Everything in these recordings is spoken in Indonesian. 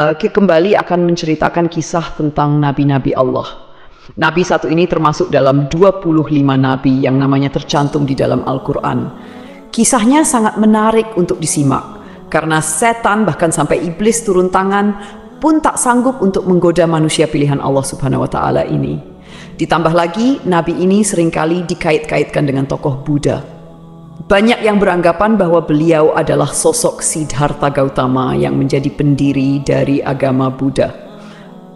kembali akan menceritakan kisah tentang nabi-nabi Allah. Nabi satu ini termasuk dalam 25 nabi yang namanya tercantum di dalam Al-Quran. Kisahnya sangat menarik untuk disimak, karena setan bahkan sampai iblis turun tangan pun tak sanggup untuk menggoda manusia pilihan Allah Subhanahu wa Ta'ala ini. Ditambah lagi, nabi ini seringkali dikait-kaitkan dengan tokoh Buddha. Banyak yang beranggapan bahwa beliau adalah sosok Siddhartha Gautama yang menjadi pendiri dari agama Buddha.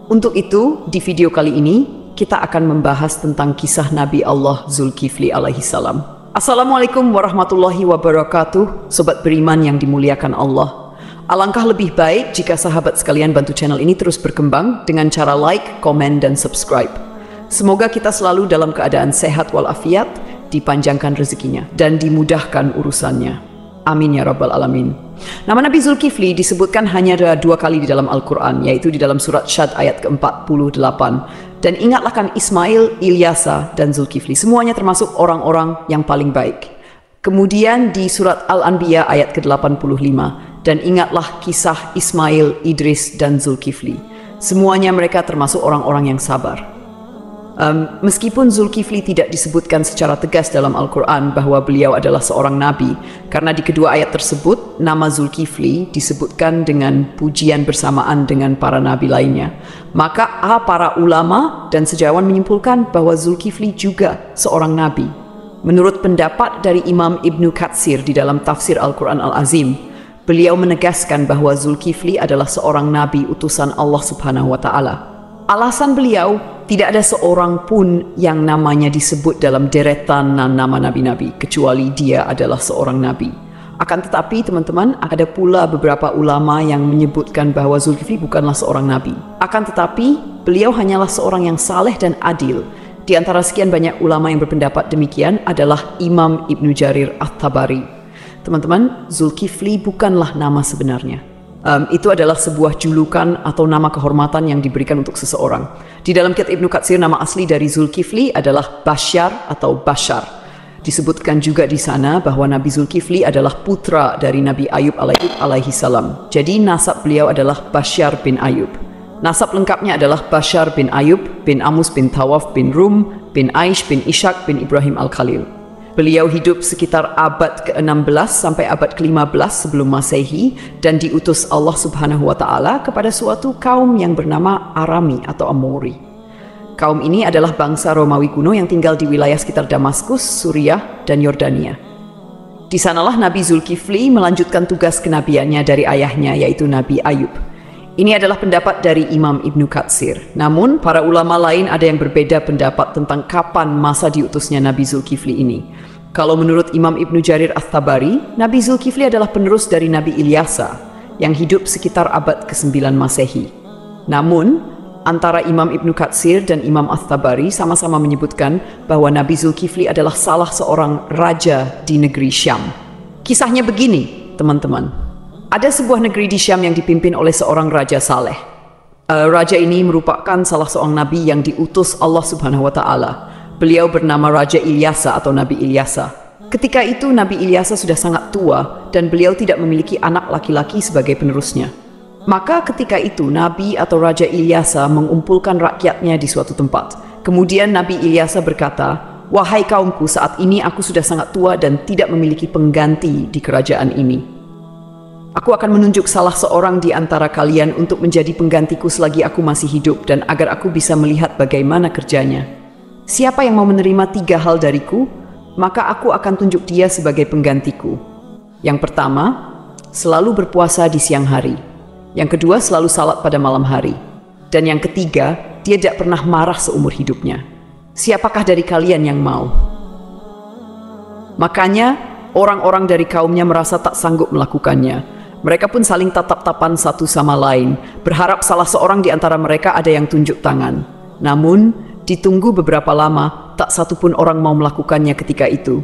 Untuk itu, di video kali ini, kita akan membahas tentang kisah Nabi Allah Zulkifli alaihissalam. Assalamualaikum warahmatullahi wabarakatuh, sobat beriman yang dimuliakan Allah. Alangkah lebih baik jika sahabat sekalian bantu channel ini terus berkembang dengan cara like, komen, dan subscribe. Semoga kita selalu dalam keadaan sehat walafiat, dipanjangkan rezekinya, dan dimudahkan urusannya. Amin ya rabbal alamin. Nama Nabi Zulkifli disebutkan hanya 2 kali di dalam Al-Quran, yaitu di dalam surat Syad ayat ke-48. Dan ingatlah kan Ismail, Ilyasa, dan Zulkifli. Semuanya termasuk orang-orang yang paling baik. Kemudian di surat Al-Anbiya ayat ke-85. Dan ingatlah kisah Ismail, Idris, dan Zulkifli. Semuanya mereka termasuk orang-orang yang sabar. Meskipun Zulkifli tidak disebutkan secara tegas dalam Al-Quran bahwa beliau adalah seorang nabi, karena di kedua ayat tersebut nama Zulkifli disebutkan dengan pujian bersamaan dengan para nabi lainnya, maka para ulama dan sejarawan menyimpulkan bahwa Zulkifli juga seorang nabi. Menurut pendapat dari Imam Ibnu Katsir di dalam tafsir Al-Quran Al-Azim, beliau menegaskan bahwa Zulkifli adalah seorang nabi utusan Allah Subhanahu wa Ta'ala. Alasan beliau, tidak ada seorang pun yang namanya disebut dalam deretan nama nabi-nabi, kecuali dia adalah seorang nabi. Akan tetapi teman-teman, ada pula beberapa ulama yang menyebutkan bahwa Zulkifli bukanlah seorang nabi. Akan tetapi, beliau hanyalah seorang yang saleh dan adil. Di antara sekian banyak ulama yang berpendapat demikian adalah Imam Ibnu Jarir At-Tabari. Teman-teman, Zulkifli bukanlah nama sebenarnya. Itu adalah sebuah julukan atau nama kehormatan yang diberikan untuk seseorang. Di dalam kitab Ibnu Katsir, nama asli dari Zulkifli adalah Basyar atau Bashar. Disebutkan juga di sana bahwa Nabi Zulkifli adalah putra dari Nabi Ayub alaihissalam. Jadi nasab beliau adalah Basyar bin Ayub. Nasab lengkapnya adalah Bashar bin Ayub bin Amus bin Tawaf bin Rum bin Aish bin Ishaq bin Ibrahim al-Khalil. Beliau hidup sekitar abad ke-16 sampai abad ke-15 sebelum Masehi dan diutus Allah Subhanahu wa Ta'ala kepada suatu kaum yang bernama Arami atau Amori. Kaum ini adalah bangsa Romawi kuno yang tinggal di wilayah sekitar Damaskus, Suriah, dan Yordania. Di sanalah Nabi Zulkifli melanjutkan tugas kenabiannya dari ayahnya, yaitu Nabi Ayub. Ini adalah pendapat dari Imam Ibnu Katsir. Namun, para ulama lain ada yang berbeda pendapat tentang kapan masa diutusnya Nabi Zulkifli ini. Kalau menurut Imam Ibnu Jarir At-Tabari, Nabi Zulkifli adalah penerus dari Nabi Ilyasa yang hidup sekitar abad ke-9 Masehi. Namun, antara Imam Ibnu Katsir dan Imam At-Tabari sama-sama menyebutkan bahwa Nabi Zulkifli adalah salah seorang raja di negeri Syam. Kisahnya begini, teman-teman. Ada sebuah negeri di Syam yang dipimpin oleh seorang raja saleh. Raja ini merupakan salah seorang nabi yang diutus Allah Subhanahu wa Ta'ala. Beliau bernama Raja Ilyasa atau Nabi Ilyasa. Ketika itu Nabi Ilyasa sudah sangat tua dan beliau tidak memiliki anak laki-laki sebagai penerusnya. Maka ketika itu Nabi atau Raja Ilyasa mengumpulkan rakyatnya di suatu tempat. Kemudian Nabi Ilyasa berkata, "Wahai kaumku, saat ini aku sudah sangat tua dan tidak memiliki pengganti di kerajaan ini. Aku akan menunjuk salah seorang di antara kalian untuk menjadi penggantiku selagi aku masih hidup dan agar aku bisa melihat bagaimana kerjanya. Siapa yang mau menerima 3 hal dariku, maka aku akan tunjuk dia sebagai penggantiku. Yang pertama, selalu berpuasa di siang hari. Yang kedua, selalu salat pada malam hari. Dan yang ketiga, dia tidak pernah marah seumur hidupnya. Siapakah dari kalian yang mau?" Makanya, orang-orang dari kaumnya merasa tak sanggup melakukannya. Mereka pun saling tatap-tapan satu sama lain, berharap salah seorang di antara mereka ada yang tunjuk tangan. Namun, ditunggu beberapa lama, tak satu pun orang mau melakukannya ketika itu.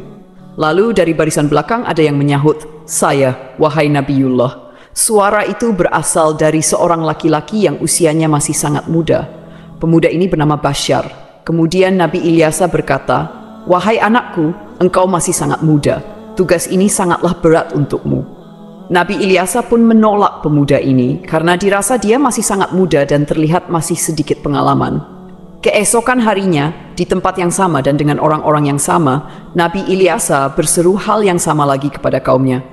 Lalu dari barisan belakang ada yang menyahut, "Saya, wahai Nabiullah." Suara itu berasal dari seorang laki-laki yang usianya masih sangat muda. Pemuda ini bernama Bashar. Kemudian Nabi Ilyasa berkata, "Wahai anakku, engkau masih sangat muda. Tugas ini sangatlah berat untukmu." Nabi Ilyasa pun menolak pemuda ini karena dirasa dia masih sangat muda dan terlihat masih sedikit pengalaman. Keesokan harinya, di tempat yang sama dan dengan orang-orang yang sama, Nabi Ilyasa berseru hal yang sama lagi kepada kaumnya.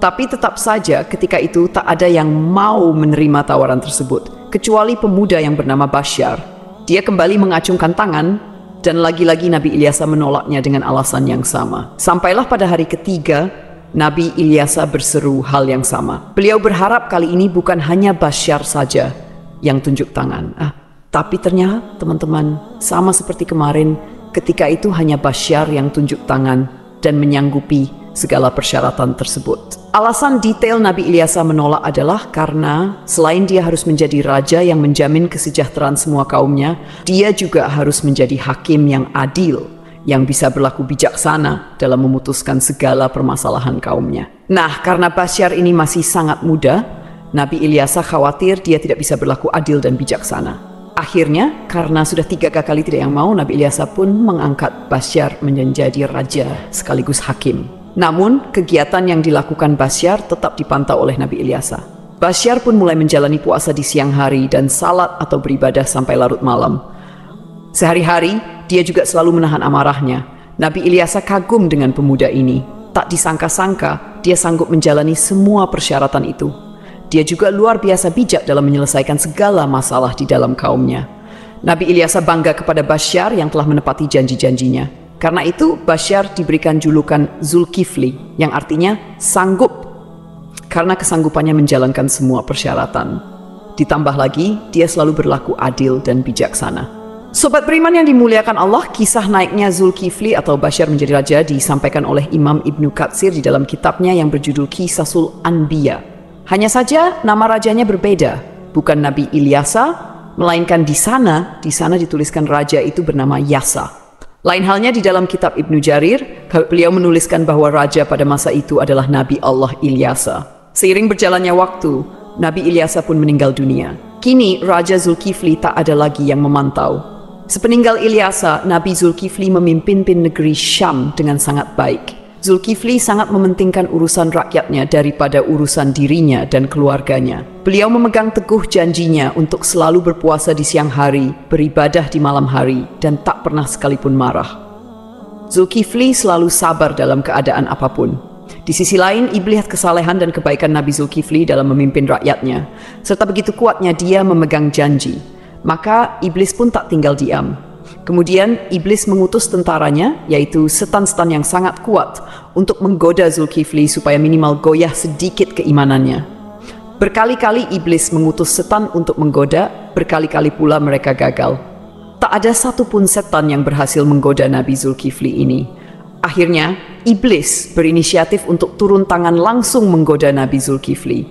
Tapi tetap saja ketika itu tak ada yang mau menerima tawaran tersebut, kecuali pemuda yang bernama Basyar. Dia kembali mengacungkan tangan, dan lagi-lagi Nabi Ilyasa menolaknya dengan alasan yang sama. Sampailah pada hari ketiga, Nabi Ilyasa berseru hal yang sama. Beliau berharap kali ini bukan hanya Basyar saja yang tunjuk tangan. Tapi ternyata teman-teman, sama seperti kemarin, ketika itu hanya Basyar yang tunjuk tangan dan menyanggupi segala persyaratan tersebut. Alasan detail Nabi Ilyasa menolak adalah karena selain dia harus menjadi raja yang menjamin kesejahteraan semua kaumnya, dia juga harus menjadi hakim yang adil, yang bisa berlaku bijaksana dalam memutuskan segala permasalahan kaumnya. Nah, karena Basyar ini masih sangat muda, Nabi Ilyasa khawatir dia tidak bisa berlaku adil dan bijaksana. Akhirnya, karena sudah 3 kali tidak yang mau, Nabi Ilyasa pun mengangkat Basyar menjadi raja sekaligus hakim. Namun, kegiatan yang dilakukan Basyar tetap dipantau oleh Nabi Ilyasa. Basyar pun mulai menjalani puasa di siang hari dan salat atau beribadah sampai larut malam. Sehari-hari, dia juga selalu menahan amarahnya. Nabi Ilyasa kagum dengan pemuda ini. Tak disangka-sangka, dia sanggup menjalani semua persyaratan itu. Dia juga luar biasa bijak dalam menyelesaikan segala masalah di dalam kaumnya. Nabi Ilyasa bangga kepada Basyar yang telah menepati janji-janjinya. Karena itu, Basyar diberikan julukan Zulkifli, yang artinya sanggup, karena kesanggupannya menjalankan semua persyaratan. Ditambah lagi, dia selalu berlaku adil dan bijaksana. Sobat beriman yang dimuliakan Allah, kisah naiknya Zulkifli atau Basyar menjadi raja disampaikan oleh Imam Ibnu Katsir di dalam kitabnya yang berjudul Qisasul Anbiya. Hanya saja nama rajanya berbeda, bukan Nabi Ilyasa, melainkan di sana dituliskan raja itu bernama Yasa. Lain halnya di dalam kitab Ibnu Jarir, beliau menuliskan bahwa raja pada masa itu adalah Nabi Allah Ilyasa. Seiring berjalannya waktu, Nabi Ilyasa pun meninggal dunia. Kini Raja Zulkifli tak ada lagi yang memantau. Sepeninggal Ilyasa, Nabi Zulkifli memimpin negeri Syam dengan sangat baik. Zulkifli sangat mementingkan urusan rakyatnya daripada urusan dirinya dan keluarganya. Beliau memegang teguh janjinya untuk selalu berpuasa di siang hari, beribadah di malam hari, dan tak pernah sekalipun marah. Zulkifli selalu sabar dalam keadaan apapun. Di sisi lain, iblis kesalehan dan kebaikan Nabi Zulkifli dalam memimpin rakyatnya, serta begitu kuatnya dia memegang janji. Maka iblis pun tak tinggal diam. Kemudian iblis mengutus tentaranya, yaitu setan-setan yang sangat kuat, untuk menggoda Zulkifli supaya minimal goyah sedikit keimanannya. Berkali-kali iblis mengutus setan untuk menggoda, berkali-kali pula mereka gagal. Tak ada satupun setan yang berhasil menggoda Nabi Zulkifli ini. Akhirnya, iblis berinisiatif untuk turun tangan langsung menggoda Nabi Zulkifli.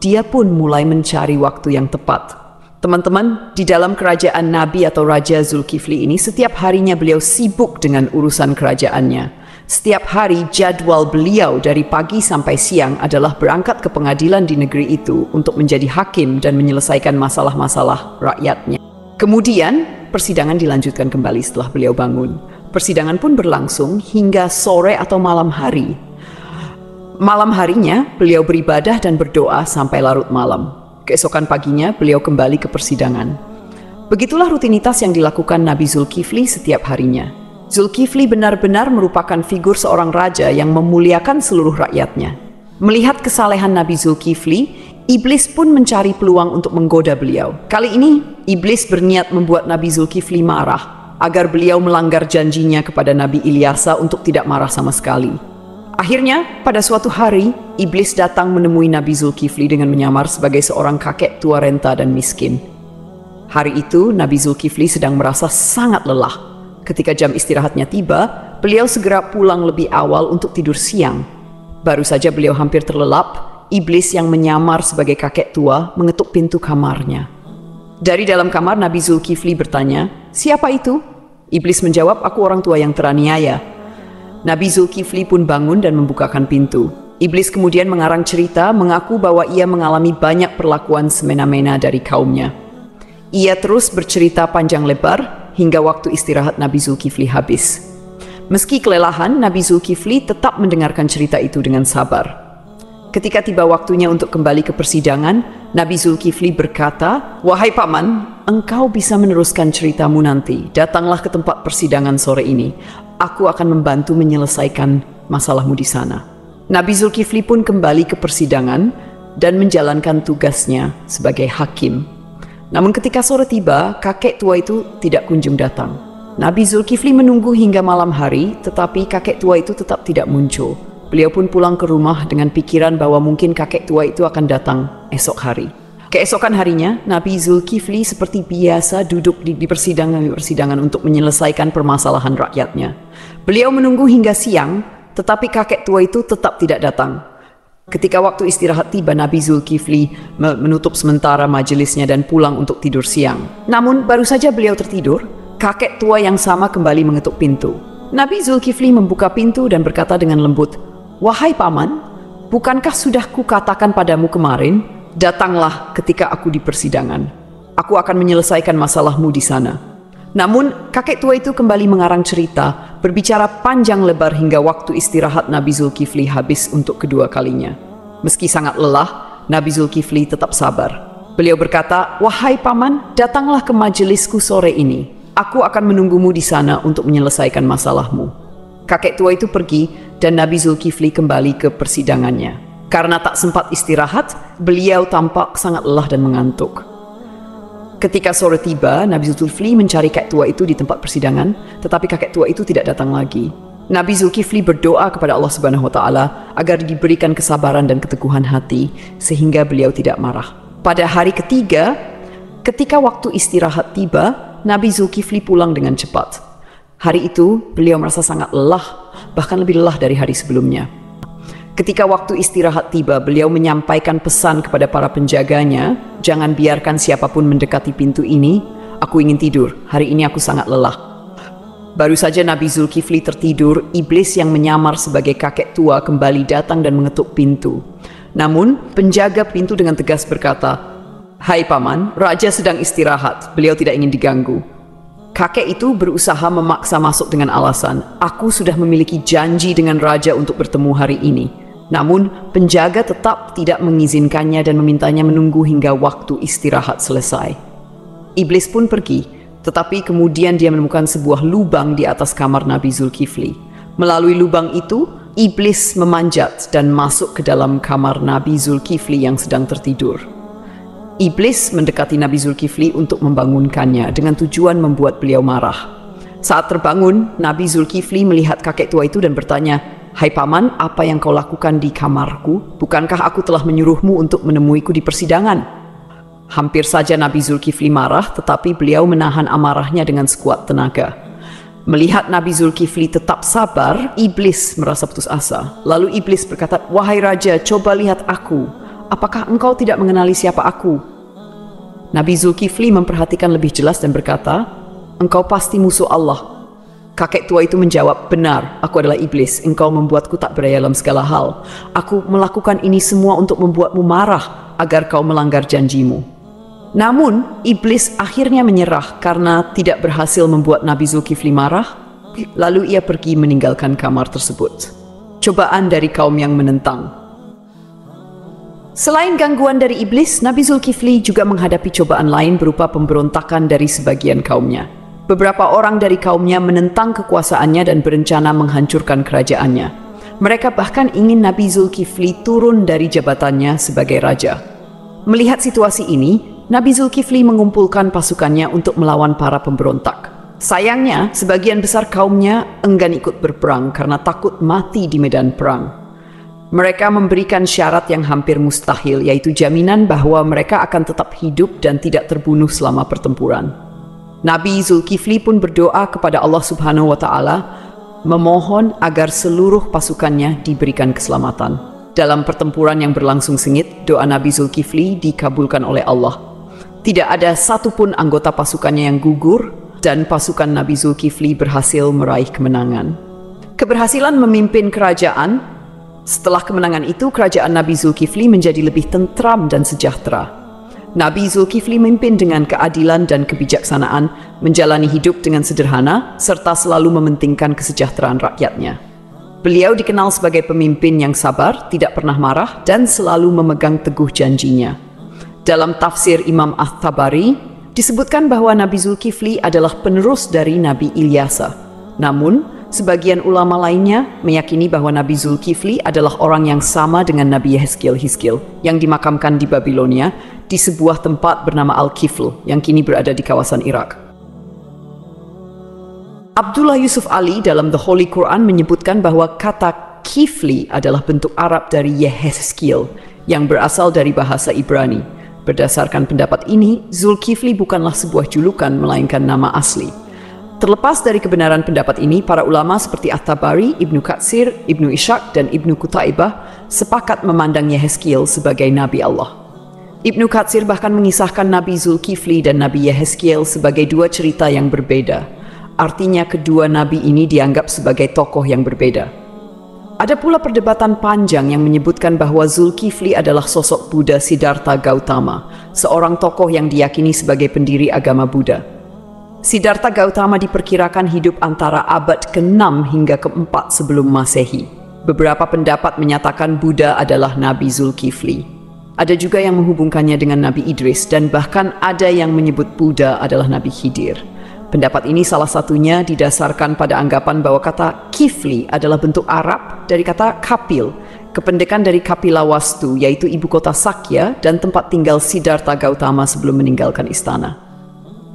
Dia pun mulai mencari waktu yang tepat. Teman-teman, di dalam kerajaan Nabi atau Raja Zulkifli ini, setiap harinya beliau sibuk dengan urusan kerajaannya. Setiap hari jadwal beliau dari pagi sampai siang adalah berangkat ke pengadilan di negeri itu untuk menjadi hakim dan menyelesaikan masalah-masalah rakyatnya. Kemudian, persidangan dilanjutkan kembali setelah beliau bangun. Persidangan pun berlangsung hingga sore atau malam hari. Malam harinya, beliau beribadah dan berdoa sampai larut malam. Keesokan paginya, beliau kembali ke persidangan. Begitulah rutinitas yang dilakukan Nabi Zulkifli setiap harinya. Zulkifli benar-benar merupakan figur seorang raja yang memuliakan seluruh rakyatnya. Melihat kesalehan Nabi Zulkifli, iblis pun mencari peluang untuk menggoda beliau. Kali ini, iblis berniat membuat Nabi Zulkifli marah, agar beliau melanggar janjinya kepada Nabi Ilyasa untuk tidak marah sama sekali. Akhirnya, pada suatu hari, iblis datang menemui Nabi Zulkifli dengan menyamar sebagai seorang kakek tua renta dan miskin. Hari itu, Nabi Zulkifli sedang merasa sangat lelah. Ketika jam istirahatnya tiba, beliau segera pulang lebih awal untuk tidur siang. Baru saja beliau hampir terlelap, iblis yang menyamar sebagai kakek tua mengetuk pintu kamarnya. Dari dalam kamar, Nabi Zulkifli bertanya, "Siapa itu?" Iblis menjawab, "Aku orang tua yang teraniaya." Nabi Zulkifli pun bangun dan membukakan pintu. Iblis kemudian mengarang cerita mengaku bahwa ia mengalami banyak perlakuan semena-mena dari kaumnya. Ia terus bercerita panjang lebar hingga waktu istirahat Nabi Zulkifli habis. Meski kelelahan, Nabi Zulkifli tetap mendengarkan cerita itu dengan sabar. Ketika tiba waktunya untuk kembali ke persidangan, Nabi Zulkifli berkata, "Wahai paman, engkau bisa meneruskan ceritamu nanti. Datanglah ke tempat persidangan sore ini. Aku akan membantu menyelesaikan masalahmu di sana." Nabi Zulkifli pun kembali ke persidangan dan menjalankan tugasnya sebagai hakim. Namun ketika sore tiba, kakek tua itu tidak kunjung datang. Nabi Zulkifli menunggu hingga malam hari, tetapi kakek tua itu tetap tidak muncul. Beliau pun pulang ke rumah dengan pikiran bahwa mungkin kakek tua itu akan datang esok hari. Keesokan harinya, Nabi Zulkifli seperti biasa duduk di persidangan untuk menyelesaikan permasalahan rakyatnya. Beliau menunggu hingga siang, tetapi kakek tua itu tetap tidak datang. Ketika waktu istirahat tiba, Nabi Zulkifli menutup sementara majelisnya dan pulang untuk tidur siang. Namun baru saja beliau tertidur, kakek tua yang sama kembali mengetuk pintu. Nabi Zulkifli membuka pintu dan berkata dengan lembut, "Wahai paman, bukankah sudah kukatakan padamu kemarin, datanglah ketika aku di persidangan. Aku akan menyelesaikan masalahmu di sana." Namun kakek tua itu kembali mengarang cerita, berbicara panjang lebar hingga waktu istirahat Nabi Zulkifli habis untuk kedua kalinya. Meski sangat lelah, Nabi Zulkifli tetap sabar. Beliau berkata, "Wahai paman, datanglah ke majelisku sore ini. Aku akan menunggumu di sana untuk menyelesaikan masalahmu." Kakek tua itu pergi dan Nabi Zulkifli kembali ke persidangannya. Karena tak sempat istirahat, beliau tampak sangat lelah dan mengantuk. Ketika sore tiba, Nabi Zulkifli mencari kakek tua itu di tempat persidangan, tetapi kakek tua itu tidak datang lagi. Nabi Zulkifli berdoa kepada Allah Subhanahu wa Ta'ala agar diberikan kesabaran dan keteguhan hati sehingga beliau tidak marah. Pada hari ketiga, ketika waktu istirahat tiba, Nabi Zulkifli pulang dengan cepat. Hari itu, beliau merasa sangat lelah, bahkan lebih lelah dari hari sebelumnya. Ketika waktu istirahat tiba, beliau menyampaikan pesan kepada para penjaganya, "Jangan biarkan siapapun mendekati pintu ini. Aku ingin tidur. Hari ini aku sangat lelah." Baru saja Nabi Zulkifli tertidur, iblis yang menyamar sebagai kakek tua kembali datang dan mengetuk pintu. Namun, penjaga pintu dengan tegas berkata, "Hai paman, raja sedang istirahat. Beliau tidak ingin diganggu." Kakek itu berusaha memaksa masuk dengan alasan, "Aku sudah memiliki janji dengan raja untuk bertemu hari ini." Namun, penjaga tetap tidak mengizinkannya dan memintanya menunggu hingga waktu istirahat selesai. Iblis pun pergi, tetapi kemudian dia menemukan sebuah lubang di atas kamar Nabi Zulkifli. Melalui lubang itu, iblis memanjat dan masuk ke dalam kamar Nabi Zulkifli yang sedang tertidur. Iblis mendekati Nabi Zulkifli untuk membangunkannya dengan tujuan membuat beliau marah. Saat terbangun, Nabi Zulkifli melihat kakek tua itu dan bertanya, "Hai paman, apa yang kau lakukan di kamarku? Bukankah aku telah menyuruhmu untuk menemuiku di persidangan?" Hampir saja Nabi Zulkifli marah, tetapi beliau menahan amarahnya dengan sekuat tenaga. Melihat Nabi Zulkifli tetap sabar, iblis merasa putus asa. Lalu iblis berkata, "Wahai raja, coba lihat aku. Apakah engkau tidak mengenali siapa aku?" Nabi Zulkifli memperhatikan lebih jelas dan berkata, "Engkau pasti musuh Allah." Kakek tua itu menjawab, "Benar, aku adalah iblis. Engkau membuatku tak berdaya dalam segala hal. Aku melakukan ini semua untuk membuatmu marah agar kau melanggar janjimu." Namun, iblis akhirnya menyerah karena tidak berhasil membuat Nabi Zulkifli marah. Lalu ia pergi meninggalkan kamar tersebut. Cobaan dari kaum yang menentang. Selain gangguan dari iblis, Nabi Zulkifli juga menghadapi cobaan lain berupa pemberontakan dari sebagian kaumnya. Beberapa orang dari kaumnya menentang kekuasaannya dan berencana menghancurkan kerajaannya. Mereka bahkan ingin Nabi Zulkifli turun dari jabatannya sebagai raja. Melihat situasi ini, Nabi Zulkifli mengumpulkan pasukannya untuk melawan para pemberontak. Sayangnya, sebagian besar kaumnya enggan ikut berperang karena takut mati di medan perang. Mereka memberikan syarat yang hampir mustahil, yaitu jaminan bahwa mereka akan tetap hidup dan tidak terbunuh selama pertempuran. Nabi Zulkifli pun berdoa kepada Allah Subhanahu wa Ta'ala, memohon agar seluruh pasukannya diberikan keselamatan. Dalam pertempuran yang berlangsung sengit, doa Nabi Zulkifli dikabulkan oleh Allah. Tidak ada satupun anggota pasukannya yang gugur, dan pasukan Nabi Zulkifli berhasil meraih kemenangan. Keberhasilan memimpin kerajaan. Setelah kemenangan itu, kerajaan Nabi Zulkifli menjadi lebih tentram dan sejahtera. Nabi Zulkifli memimpin dengan keadilan dan kebijaksanaan, menjalani hidup dengan sederhana, serta selalu mementingkan kesejahteraan rakyatnya. Beliau dikenal sebagai pemimpin yang sabar, tidak pernah marah, dan selalu memegang teguh janjinya. Dalam tafsir Imam At-Tabari, disebutkan bahwa Nabi Zulkifli adalah penerus dari Nabi Ilyasa. Namun, sebagian ulama lainnya meyakini bahwa Nabi Zulkifli adalah orang yang sama dengan Nabi Yehezkiel yang dimakamkan di Babilonia di sebuah tempat bernama Al-Kifl yang kini berada di kawasan Irak. Abdullah Yusuf Ali dalam The Holy Quran menyebutkan bahwa kata Kifli adalah bentuk Arab dari Yehezkiel yang berasal dari bahasa Ibrani. Berdasarkan pendapat ini, Zulkifli bukanlah sebuah julukan melainkan nama asli. Terlepas dari kebenaran pendapat ini, para ulama seperti At-Tabari, Ibnu Katsir, Ibnu Ishaq, dan Ibnu Qutaibah sepakat memandang Yehezkiel sebagai Nabi Allah. Ibnu Katsir bahkan mengisahkan Nabi Zulkifli dan Nabi Yehezkiel sebagai dua cerita yang berbeda. Artinya kedua nabi ini dianggap sebagai tokoh yang berbeda. Ada pula perdebatan panjang yang menyebutkan bahwa Zulkifli adalah sosok Buddha Siddhartha Gautama, seorang tokoh yang diyakini sebagai pendiri agama Buddha. Siddhartha Gautama diperkirakan hidup antara abad ke-6 hingga ke-4 sebelum Masehi. Beberapa pendapat menyatakan Buddha adalah Nabi Zulkifli. Ada juga yang menghubungkannya dengan Nabi Idris, dan bahkan ada yang menyebut Buddha adalah Nabi Khidir. Pendapat ini salah satunya didasarkan pada anggapan bahwa kata Kifli adalah bentuk Arab dari kata Kapil, kependekan dari Kapilawastu, yaitu ibu kota Sakya dan tempat tinggal Siddhartha Gautama sebelum meninggalkan istana.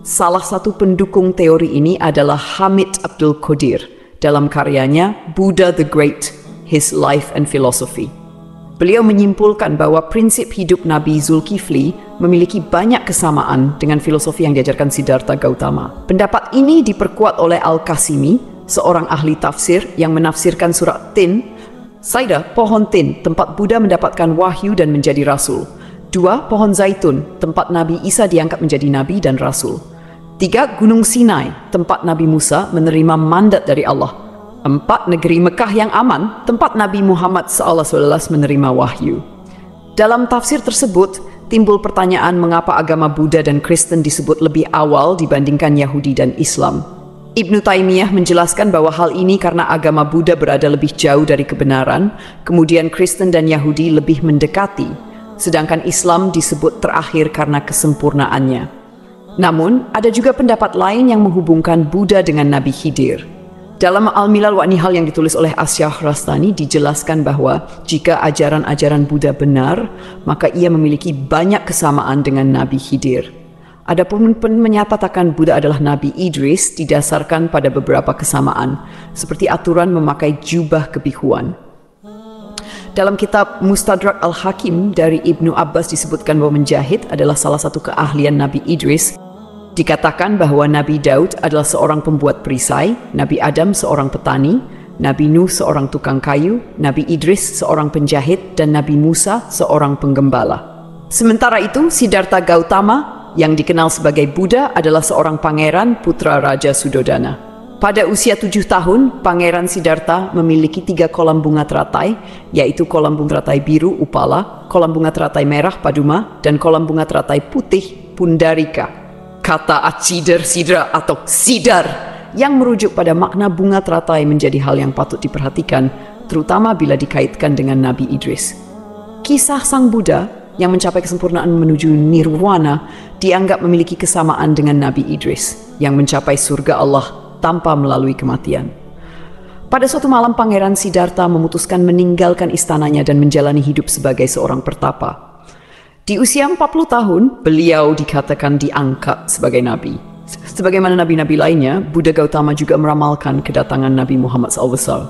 Salah satu pendukung teori ini adalah Hamid Abdul Qadir dalam karyanya Buddha the Great, His Life and Philosophy. Beliau menyimpulkan bahwa prinsip hidup Nabi Zulkifli memiliki banyak kesamaan dengan filosofi yang diajarkan Siddhartha Gautama. Pendapat ini diperkuat oleh Al-Qasimi, seorang ahli tafsir yang menafsirkan surat Tin. Saidah, pohon Tin, tempat Buddha mendapatkan wahyu dan menjadi rasul. 2. Pohon Zaitun, tempat Nabi Isa diangkat menjadi nabi dan rasul. 3. Gunung Sinai, tempat Nabi Musa menerima mandat dari Allah. 4. Negeri Mekah yang aman, tempat Nabi Muhammad SAW menerima wahyu. Dalam tafsir tersebut, timbul pertanyaan mengapa agama Buddha dan Kristen disebut lebih awal dibandingkan Yahudi dan Islam. Ibnu Taimiyah menjelaskan bahwa hal ini karena agama Buddha berada lebih jauh dari kebenaran, kemudian Kristen dan Yahudi lebih mendekati, sedangkan Islam disebut terakhir karena kesempurnaannya. Namun, ada juga pendapat lain yang menghubungkan Buddha dengan Nabi Khidir. Dalam Al-Milal wa Nihal yang ditulis oleh As-Syahrastani dijelaskan bahwa jika ajaran-ajaran Buddha benar, maka ia memiliki banyak kesamaan dengan Nabi Khidir. Adapun menyatakan Buddha adalah Nabi Idris didasarkan pada beberapa kesamaan, seperti aturan memakai jubah kebihuan. Dalam kitab Mustadrak Al-Hakim dari Ibnu Abbas disebutkan bahwa menjahit adalah salah satu keahlian Nabi Idris. Dikatakan bahwa Nabi Daud adalah seorang pembuat perisai, Nabi Adam seorang petani, Nabi Nuh seorang tukang kayu, Nabi Idris seorang penjahit, dan Nabi Musa seorang penggembala. Sementara itu, Siddhartha Gautama yang dikenal sebagai Buddha adalah seorang pangeran putra Raja Sudodana. Pada usia 7 tahun, Pangeran Siddhartha memiliki 3 kolam bunga teratai, yaitu kolam bunga teratai biru Upala, kolam bunga teratai merah Paduma, dan kolam bunga teratai putih Pundarika. Kata Acider Sidra atau Sidar yang merujuk pada makna bunga teratai menjadi hal yang patut diperhatikan, terutama bila dikaitkan dengan Nabi Idris. Kisah Sang Buddha yang mencapai kesempurnaan menuju nirwana dianggap memiliki kesamaan dengan Nabi Idris yang mencapai surga Allah tanpa melalui kematian. Pada suatu malam, Pangeran Siddhartha memutuskan meninggalkan istananya dan menjalani hidup sebagai seorang pertapa. Di usia 40 tahun, beliau dikatakan diangkat sebagai nabi. Sebagaimana nabi-nabi lainnya, Buddha Gautama juga meramalkan kedatangan Nabi Muhammad SAW.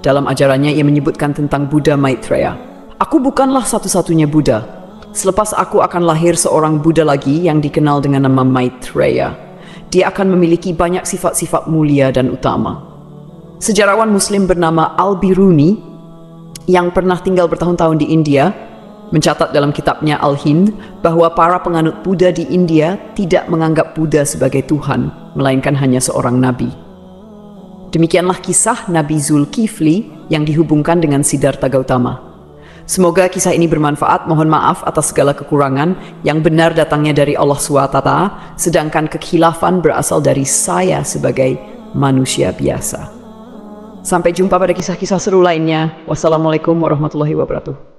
Dalam ajarannya, ia menyebutkan tentang Buddha Maitreya. Aku bukanlah satu-satunya Buddha. Selepas aku akan lahir seorang Buddha lagi yang dikenal dengan nama Maitreya. Dia akan memiliki banyak sifat-sifat mulia dan utama. Sejarawan Muslim bernama Al-Biruni yang pernah tinggal bertahun-tahun di India mencatat dalam kitabnya Al-Hind bahwa para penganut Buddha di India tidak menganggap Buddha sebagai Tuhan, melainkan hanya seorang nabi. Demikianlah kisah Nabi Zulkifli yang dihubungkan dengan Siddhartha Gautama. Semoga kisah ini bermanfaat. Mohon maaf atas segala kekurangan. Yang benar datangnya dari Allah SWT, sedangkan kekhilafan berasal dari saya sebagai manusia biasa. Sampai jumpa pada kisah-kisah seru lainnya. Wassalamualaikum warahmatullahi wabarakatuh.